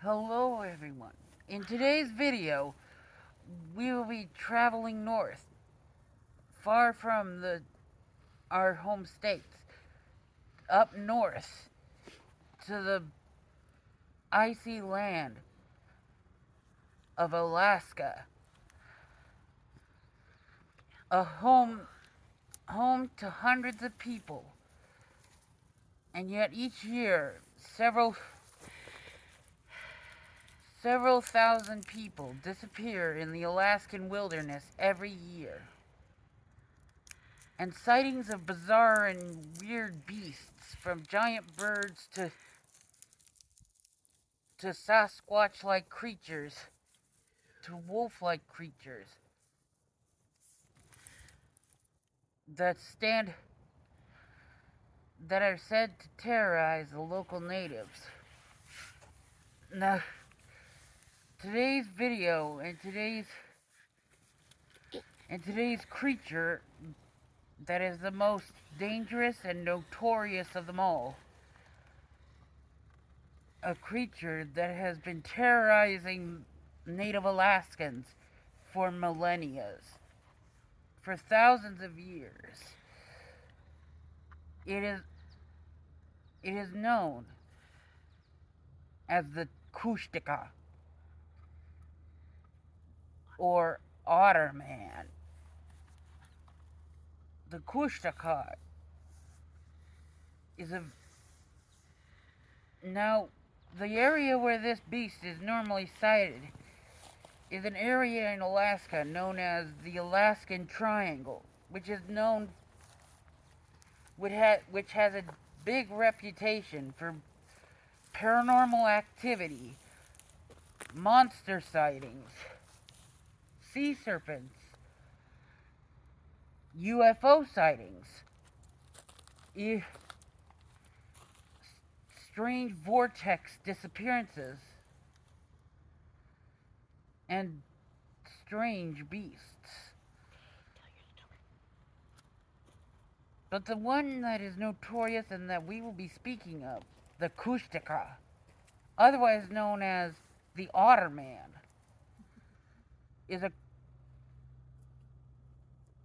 Hello everyone. In today's video, we will be traveling north, far from our home states, up north to the icy land of Alaska, a home to hundreds of people. And yet each year, several thousand people disappear in the Alaskan wilderness every year. And sightings of bizarre and weird beasts, from giant birds to Sasquatch-like creatures to wolf-like creatures that are said to terrorize the local natives. Now, today's video and today's creature that is the most dangerous and notorious of them all. A creature that has been terrorizing Native Alaskans for millennia, for thousands of years. It is known as the Kushtaka, or Otterman. The Kushtaka is now, the area where this beast is normally sighted is an area in Alaska known as the Alaskan Triangle, which has a big reputation for paranormal activity, monster sightings, sea serpents, UFO sightings, strange vortex disappearances, and strange beasts. But the one that is notorious and that we will be speaking of, the Kushtaka, otherwise known as the Otterman,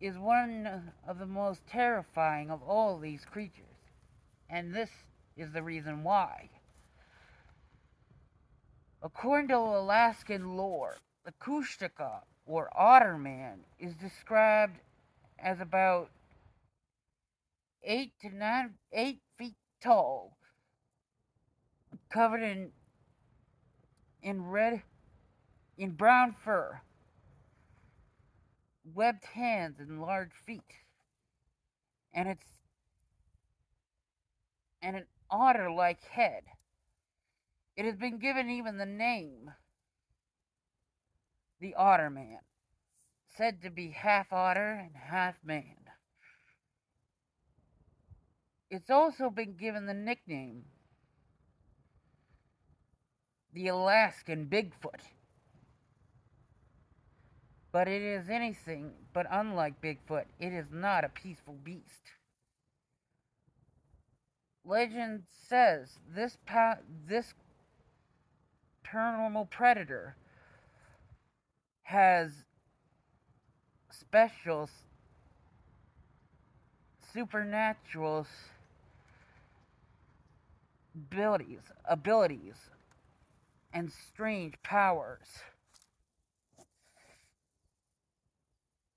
is one of the most terrifying of all these creatures. And this is the reason why. According to Alaskan lore, the Kushtaka, or Otterman, is described as about 8 feet tall, covered in brown fur, webbed hands and large feet, and an otter-like head. It has been given even the name, the Otterman, said to be half otter and half man. It's also been given the nickname, the Alaskan Bigfoot. But it is anything but unlike Bigfoot. It is not a peaceful beast. Legend says this paranormal predator has special supernatural abilities and strange powers.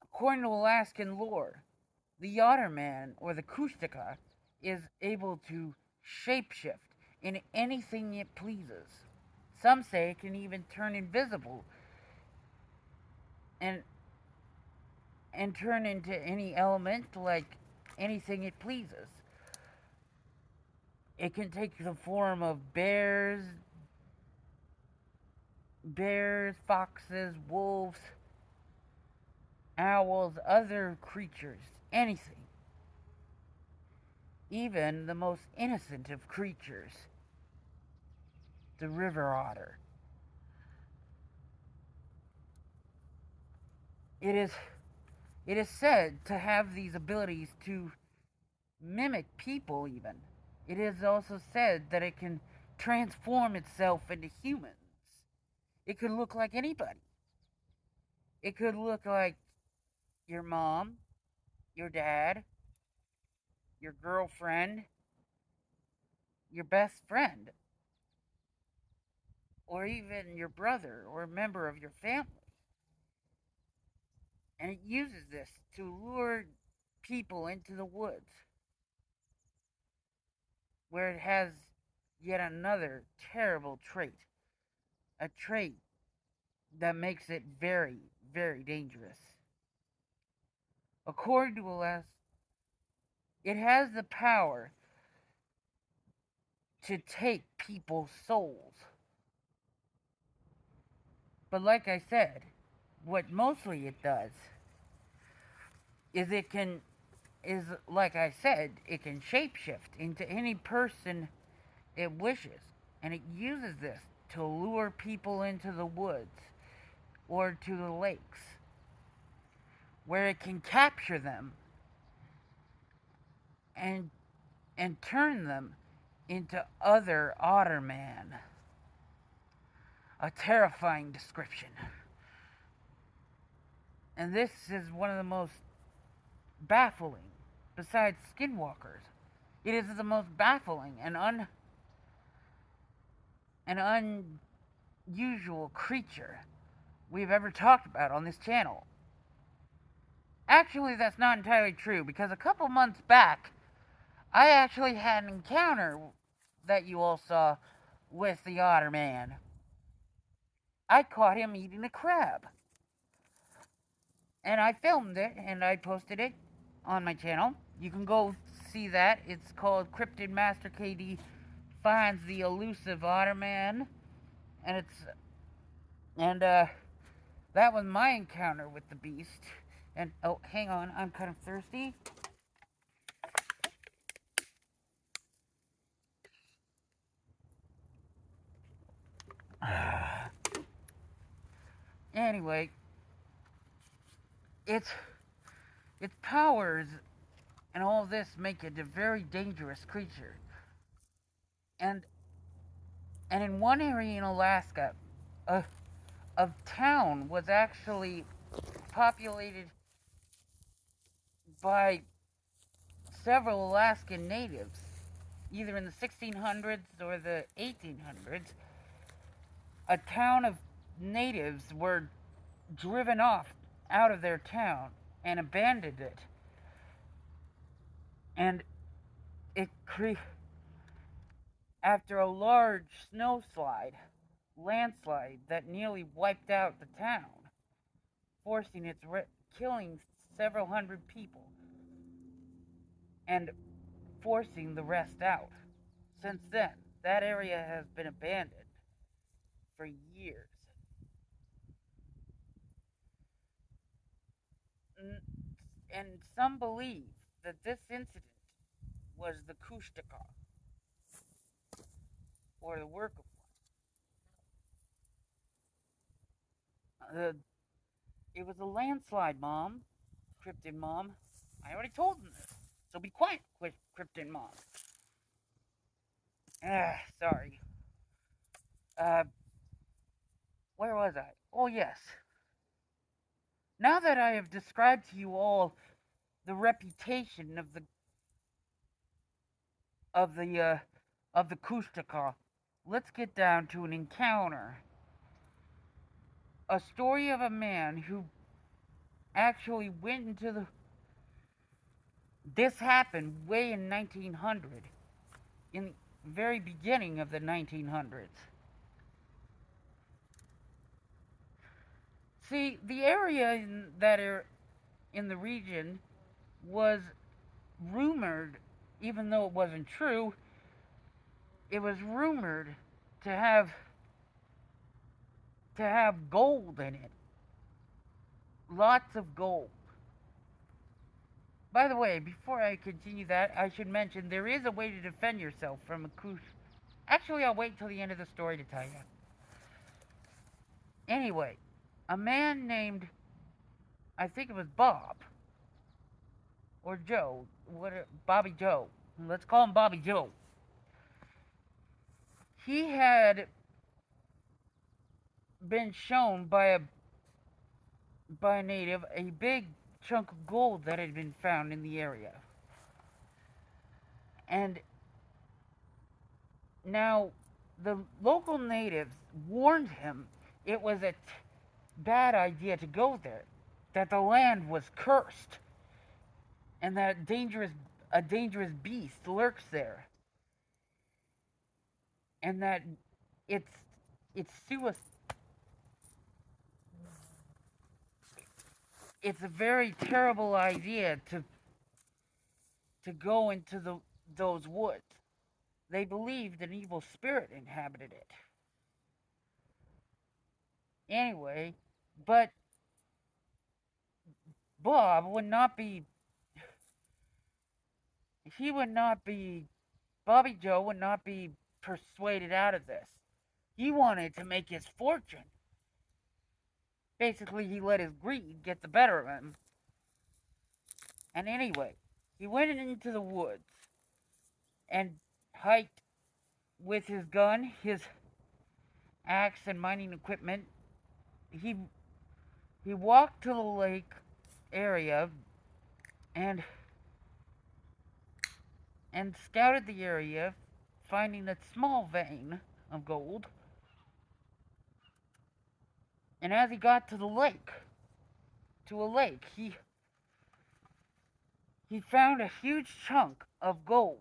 According to Alaskan lore, the Otterman, or the Kushtaka, is able to shapeshift in anything it pleases. Some say it can even turn invisible and turn into any element, like anything it pleases. It can take the form of bears, foxes, wolves, owls, other creatures, anything. Even the most innocent of creatures, the river otter. It is said to have these abilities to mimic people even. It is also said that it can transform itself into humans. It could look like anybody. It could look like your mom, your dad, your girlfriend, your best friend, or even your brother or a member of your family. And it uses this to lure people into the woods, where it has yet another terrible trait. A trait that makes it very, very dangerous. According to Alas, it has the power to take people's souls. But like I said, what mostly it does is like I said, it can shapeshift into any person it wishes. And it uses this to lure people into the woods or to the lakes, where it can capture them and turn them into other Otterman. A terrifying description. And this is one of the most baffling, besides skinwalkers. It is the most baffling and unusual creature we've ever talked about on this channel. Actually, that's not entirely true, because a couple months back, I actually had an encounter that you all saw with the Otterman. I caught him eating a crab. And I filmed it and I posted it on my channel. You can go see that. It's called Cryptidmasterkd Finds the Elusive Otterman. And that was my encounter with the beast. And oh, hang on, I'm kind of thirsty. Anyway, its powers and all this make it a very dangerous creature. And in one area in Alaska, a town was actually populated by several Alaskan natives, either in the 1600s or the 1800s. A town of natives were driven off out of their town and abandoned it. And it after a large landslide that nearly wiped out the town, killing several hundred people and forcing the rest out. Since then, that area has been abandoned for years. And some believe that this incident was the Kushtaka, or the work of one. It was a landslide, Mom. Cryptid Mom. I already told them this. So be quiet, Cryptid Mom. Sorry. Where was I? Oh, yes. Now that I have described to you all the reputation of the Kushtaka, let's get down to an encounter. A story of a man who actually went into the... This happened way in 1900, in the very beginning of the 1900s. See, the area in the region was rumored, even though it wasn't true, it was rumored to have gold in it. Lots of gold. By the way, before I continue that, I should mention there is a way to defend yourself from a kush. Actually, I'll wait till the end of the story to tell you. Anyway, a man named, I think it was Bob, or Joe, Bobby Joe. Let's call him Bobby Joe. He had been shown by a native a big chunk of gold that had been found in the area. And now the local natives warned him it was a bad idea to go there, that the land was cursed, and that a dangerous beast lurks there, and that it's it's suicide. It's a very terrible idea to go into those woods. They believed an evil spirit inhabited it. Anyway, but Bob would not be. He would not be. Bobby Joe would not be persuaded out of this. He wanted to make his fortune. Basically, he let his greed get the better of him. And anyway, he went into the woods and hiked with his gun, his axe, and mining equipment. He he walked to the lake area and scouted the area, finding a small vein of gold. And as he got to a lake, he found a huge chunk of gold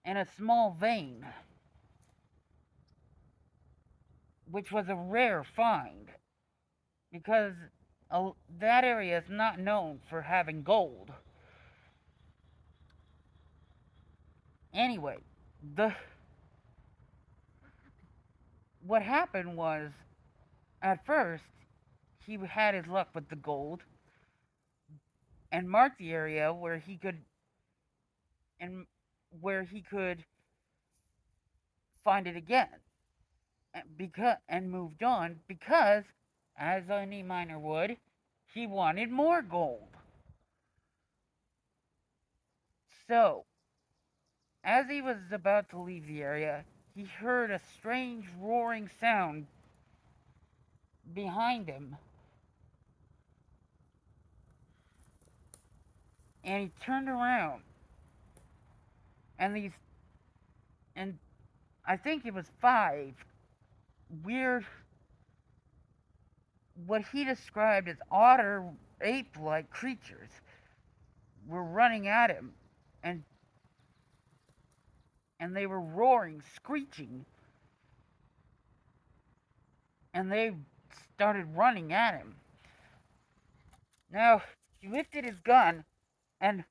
in a small vein, which was a rare find because that area is not known for having gold. Anyway, the what happened was, at first he had his luck with the gold and marked the area where he could find it again, and moved on because, as any miner would, he wanted more gold. So, as he was about to leave the area, he heard a strange roaring sound behind him, and he turned around, and and I think it was five weird, what he described as otter ape-like creatures were running at him, and they were roaring, screeching, and they started running at him. Now, he lifted his gun and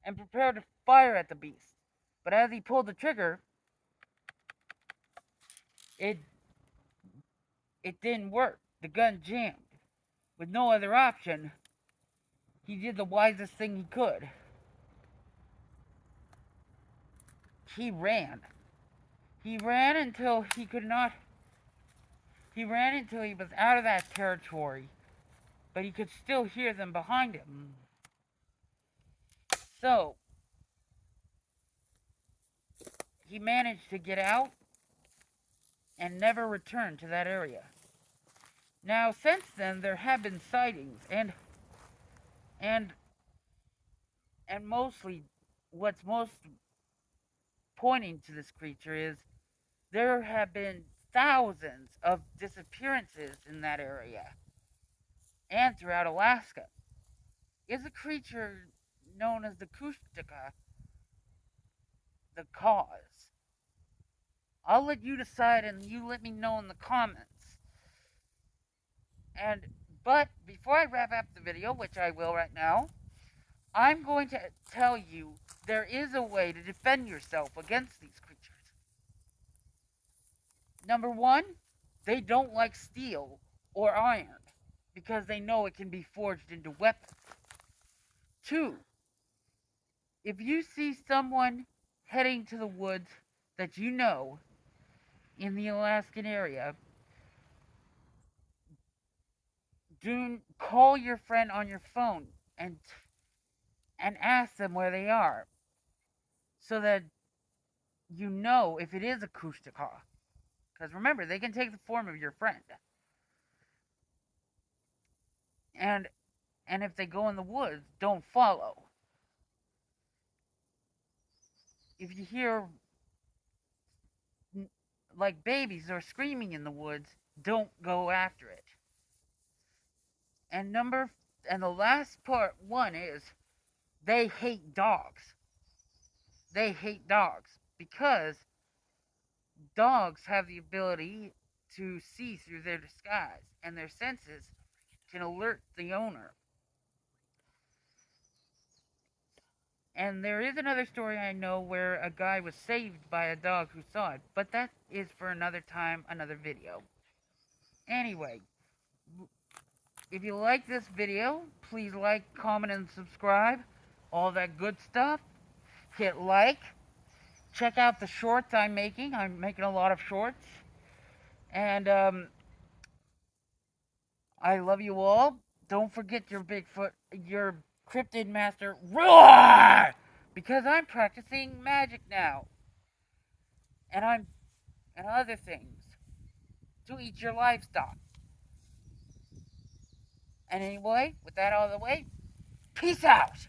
prepared to fire at the beast. But as he pulled the trigger, it didn't work. The gun jammed. With no other option, he did the wisest thing he could. He ran. He ran until he could not. He ran until he was out of that territory, but he could still hear them behind him. So, he managed to get out and never returned to that area. Now, since then, there have been sightings, and mostly, what's most pointing to this creature is there have been thousands of disappearances in that area and throughout Alaska. Is a creature known as the Kushtaka the cause? I'll let you decide, and you let me know in the comments. But before I wrap up the video, which I will right now, I'm going to tell you there is a way to defend yourself against these creatures. Number one, they don't like steel or iron because they know it can be forged into weapons. Two, if you see someone heading to the woods that you know in the Alaskan area, call your friend on your phone and ask them where they are, so that you know if it is a Kushtaka. Because remember, they can take the form of your friend. And if they go in the woods, don't follow. If you hear like babies are screaming in the woods, don't go after it. And the last part one is they hate dogs. They hate dogs because dogs have the ability to see through their disguise, and their senses can alert the owner. And there is another story I know where a guy was saved by a dog who saw it, but that is for another time, another video. Anyway, if you like this video, please like, comment, and subscribe. All that good stuff. Hit like. Check out the shorts I'm making. I'm making a lot of shorts. And I love you all. Don't forget your Bigfoot, your Cryptid Master. Roar! Because I'm practicing magic now. And other things. To eat your livestock. And anyway, with that out of the way, peace out!